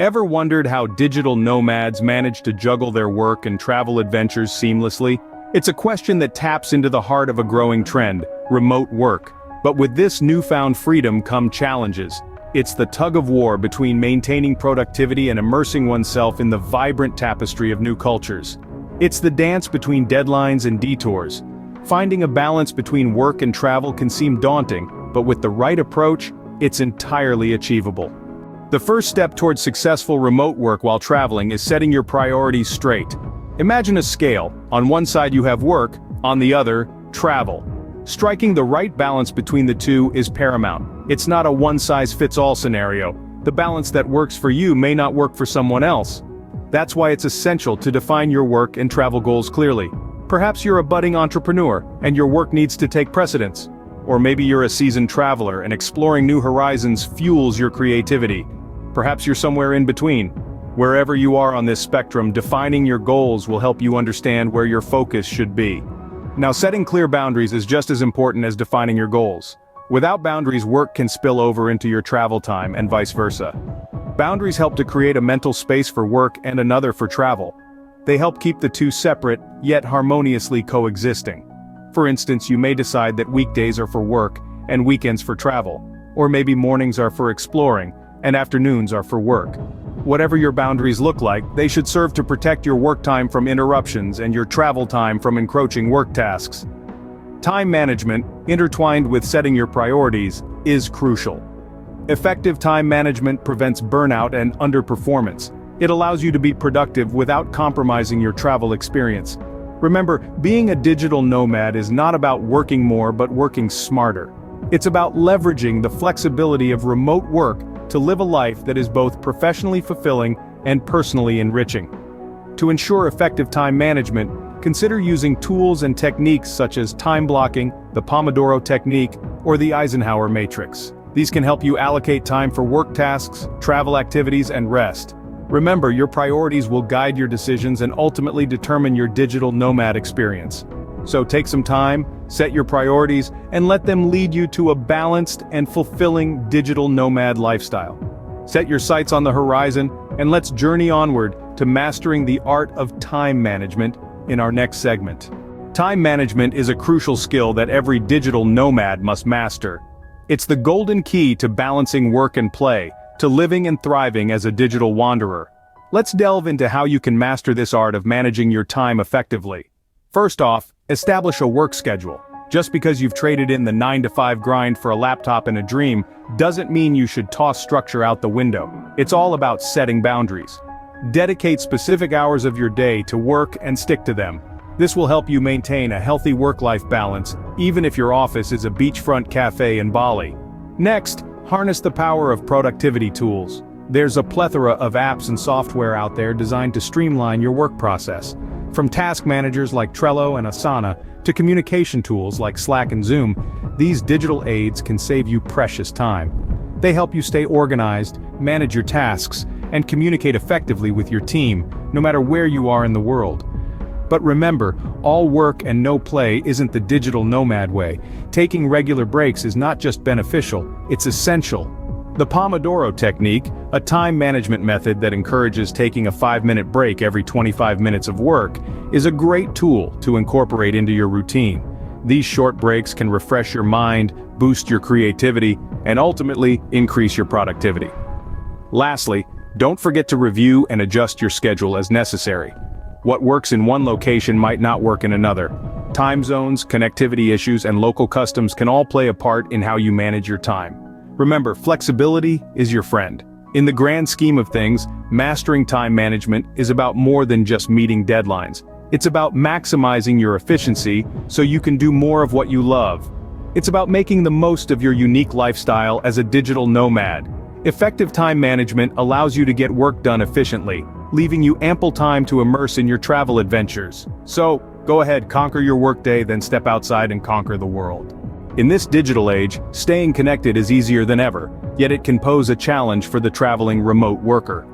Ever wondered how digital nomads manage to juggle their work and travel adventures seamlessly? It's a question that taps into the heart of a growing trend, remote work. But with this newfound freedom come challenges. It's the tug-of-war between maintaining productivity and immersing oneself in the vibrant tapestry of new cultures. It's the dance between deadlines and detours. Finding a balance between work and travel can seem daunting, but with the right approach, it's entirely achievable. The first step towards successful remote work while traveling is setting your priorities straight. Imagine a scale. On one side you have work, on the other, travel. Striking the right balance between the two is paramount. It's not a one-size-fits-all scenario. The balance that works for you may not work for someone else. That's why it's essential to define your work and travel goals clearly. Perhaps you're a budding entrepreneur, and your work needs to take precedence. Or maybe you're a seasoned traveler, and exploring new horizons fuels your creativity. Perhaps you're somewhere in between. Wherever you are on this spectrum, defining your goals will help you understand where your focus should be. Now, setting clear boundaries is just as important as defining your goals. Without boundaries, work can spill over into your travel time and vice versa. Boundaries help to create a mental space for work and another for travel. They help keep the two separate, yet harmoniously coexisting. For instance, you may decide that weekdays are for work and weekends for travel. Or maybe mornings are for exploring and afternoons are for work. Whatever your boundaries look like, they should serve to protect your work time from interruptions and your travel time from encroaching work tasks. Time management, intertwined with setting your priorities, is crucial. Effective time management prevents burnout and underperformance. It allows you to be productive without compromising your travel experience. Remember, being a digital nomad is not about working more but working smarter. It's about leveraging the flexibility of remote work to live a life that is both professionally fulfilling and personally enriching. To ensure effective time management, consider using tools and techniques such as time blocking, the Pomodoro technique, or the Eisenhower matrix. These can help you allocate time for work tasks, travel activities, and rest. Remember, your priorities will guide your decisions and ultimately determine your digital nomad experience. So take some time, set your priorities, and let them lead you to a balanced and fulfilling digital nomad lifestyle. Set your sights on the horizon, and let's journey onward to mastering the art of time management in our next segment. Time management is a crucial skill that every digital nomad must master. It's the golden key to balancing work and play, to living and thriving as a digital wanderer. Let's delve into how you can master this art of managing your time effectively. First off, establish a work schedule. Just because you've traded in the 9-to-5 grind for a laptop and a dream, doesn't mean you should toss structure out the window. It's all about setting boundaries. Dedicate specific hours of your day to work and stick to them. This will help you maintain a healthy work-life balance, even if your office is a beachfront cafe in Bali. Next, harness the power of productivity tools. There's a plethora of apps and software out there designed to streamline your work process. From task managers like Trello and Asana, to communication tools like Slack and Zoom, these digital aids can save you precious time. They help you stay organized, manage your tasks, and communicate effectively with your team, no matter where you are in the world. But remember, all work and no play isn't the digital nomad way. Taking regular breaks is not just beneficial, it's essential. The Pomodoro technique, a time management method that encourages taking a 5-minute break every 25 minutes of work, is a great tool to incorporate into your routine. These short breaks can refresh your mind, boost your creativity, and ultimately increase your productivity. Lastly, don't forget to review and adjust your schedule as necessary. What works in one location might not work in another. Time zones, connectivity issues, and local customs can all play a part in how you manage your time. Remember, flexibility is your friend. In the grand scheme of things, mastering time management is about more than just meeting deadlines. It's about maximizing your efficiency so you can do more of what you love. It's about making the most of your unique lifestyle as a digital nomad. Effective time management allows you to get work done efficiently, leaving you ample time to immerse in your travel adventures. So, go ahead, conquer your workday, then step outside and conquer the world. In this digital age, staying connected is easier than ever, yet it can pose a challenge for the traveling remote worker.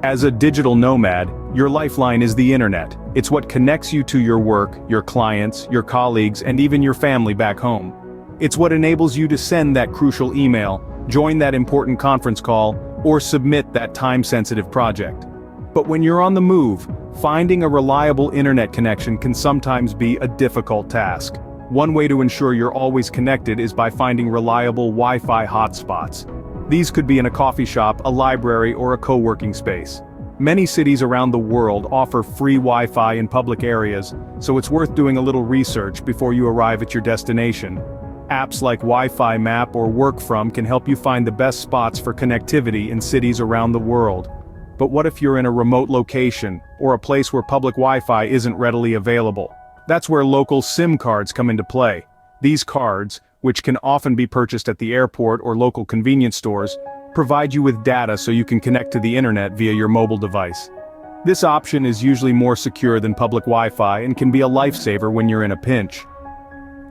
As a digital nomad, your lifeline is the internet. It's what connects you to your work, your clients, your colleagues, and even your family back home. It's what enables you to send that crucial email, join that important conference call, or submit that time-sensitive project. But when you're on the move, finding a reliable internet connection can sometimes be a difficult task. One way to ensure you're always connected is by finding reliable Wi-Fi hotspots. These could be in a coffee shop, a library, or a co-working space. Many cities around the world offer free Wi-Fi in public areas, so it's worth doing a little research before you arrive at your destination. Apps like Wi-Fi Map or Work From can help you find the best spots for connectivity in cities around the world. But what if you're in a remote location, or a place where public Wi-Fi isn't readily available? That's where local SIM cards come into play. These cards, which can often be purchased at the airport or local convenience stores, provide you with data so you can connect to the internet via your mobile device. This option is usually more secure than public Wi-Fi and can be a lifesaver when you're in a pinch.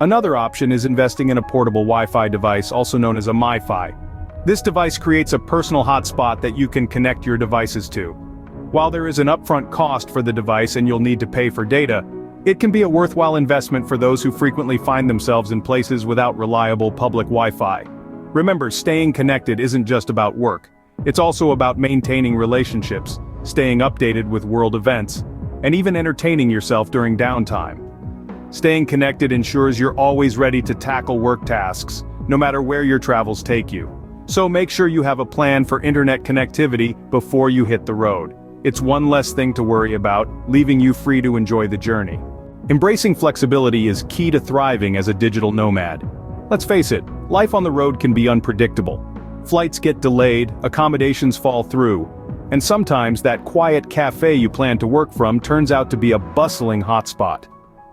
Another option is investing in a portable Wi-Fi device, also known as a MiFi. This device creates a personal hotspot that you can connect your devices to. While there is an upfront cost for the device and you'll need to pay for data, it can be a worthwhile investment for those who frequently find themselves in places without reliable public Wi-Fi. Remember, staying connected isn't just about work. It's also about maintaining relationships, staying updated with world events, and even entertaining yourself during downtime. Staying connected ensures you're always ready to tackle work tasks, no matter where your travels take you. So make sure you have a plan for internet connectivity before you hit the road. It's one less thing to worry about, leaving you free to enjoy the journey. Embracing flexibility is key to thriving as a digital nomad. Let's face it, life on the road can be unpredictable. Flights get delayed, accommodations fall through, and sometimes that quiet cafe you plan to work from turns out to be a bustling hotspot.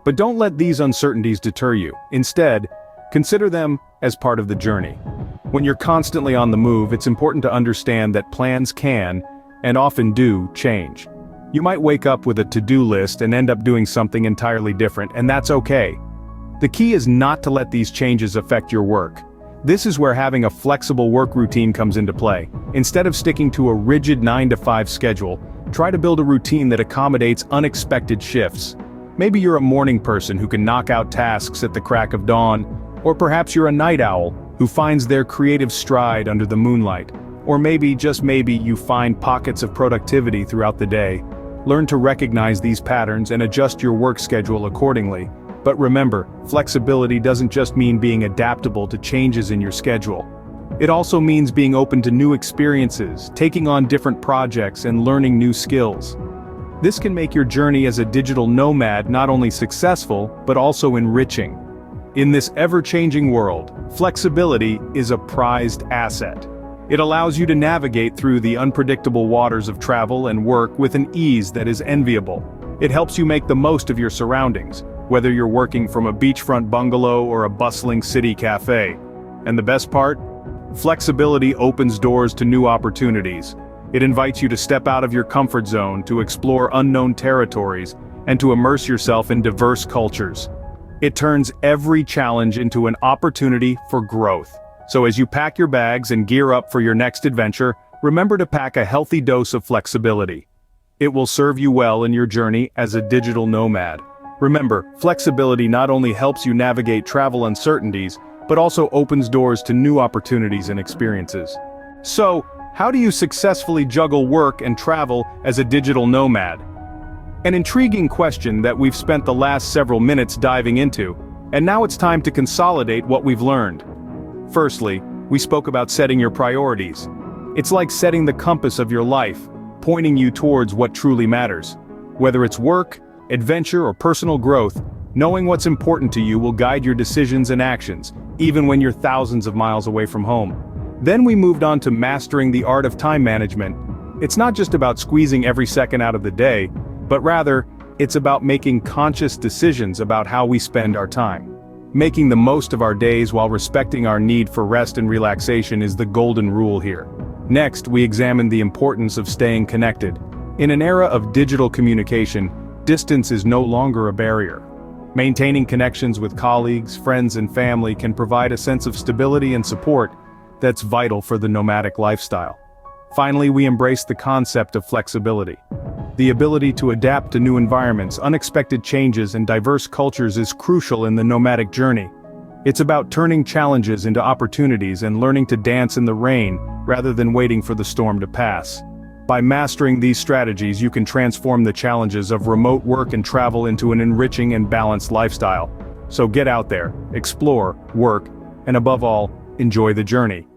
But don't let these uncertainties deter you. Instead, consider them as part of the journey. When you're constantly on the move, it's important to understand that plans can, and often do, change. You might wake up with a to-do list and end up doing something entirely different, and that's okay. The key is not to let these changes affect your work. This is where having a flexible work routine comes into play. Instead of sticking to a rigid 9-to-5 schedule, try to build a routine that accommodates unexpected shifts. Maybe you're a morning person who can knock out tasks at the crack of dawn, or perhaps you're a night owl who finds their creative stride under the moonlight. Or maybe, just maybe, you find pockets of productivity throughout the day. Learn to recognize these patterns and adjust your work schedule accordingly. But remember, flexibility doesn't just mean being adaptable to changes in your schedule. It also means being open to new experiences, taking on different projects, and learning new skills. This can make your journey as a digital nomad not only successful, but also enriching. In this ever-changing world, flexibility is a prized asset. It allows you to navigate through the unpredictable waters of travel and work with an ease that is enviable. It helps you make the most of your surroundings, whether you're working from a beachfront bungalow or a bustling city cafe. And the best part? Flexibility opens doors to new opportunities. It invites you to step out of your comfort zone, to explore unknown territories, and to immerse yourself in diverse cultures. It turns every challenge into an opportunity for growth. So as you pack your bags and gear up for your next adventure, remember to pack a healthy dose of flexibility. It will serve you well in your journey as a digital nomad. Remember, flexibility not only helps you navigate travel uncertainties, but also opens doors to new opportunities and experiences. So, how do you successfully juggle work and travel as a digital nomad? An intriguing question that we've spent the last several minutes diving into, and now it's time to consolidate what we've learned. Firstly, we spoke about setting your priorities. It's like setting the compass of your life, pointing you towards what truly matters. Whether it's work, adventure, or personal growth, knowing what's important to you will guide your decisions and actions, even when you're thousands of miles away from home. Then we moved on to mastering the art of time management. It's not just about squeezing every second out of the day, but rather, it's about making conscious decisions about how we spend our time. Making the most of our days while respecting our need for rest and relaxation is the golden rule here. Next, we examined the importance of staying connected. In an era of digital communication, distance is no longer a barrier. Maintaining connections with colleagues, friends, and family can provide a sense of stability and support that's vital for the nomadic lifestyle. Finally, we embraced the concept of flexibility. The ability to adapt to new environments, unexpected changes, and diverse cultures is crucial in the nomadic journey. It's about turning challenges into opportunities and learning to dance in the rain rather than waiting for the storm to pass. By mastering these strategies, you can transform the challenges of remote work and travel into an enriching and balanced lifestyle. So get out there, explore, work, and above all, enjoy the journey.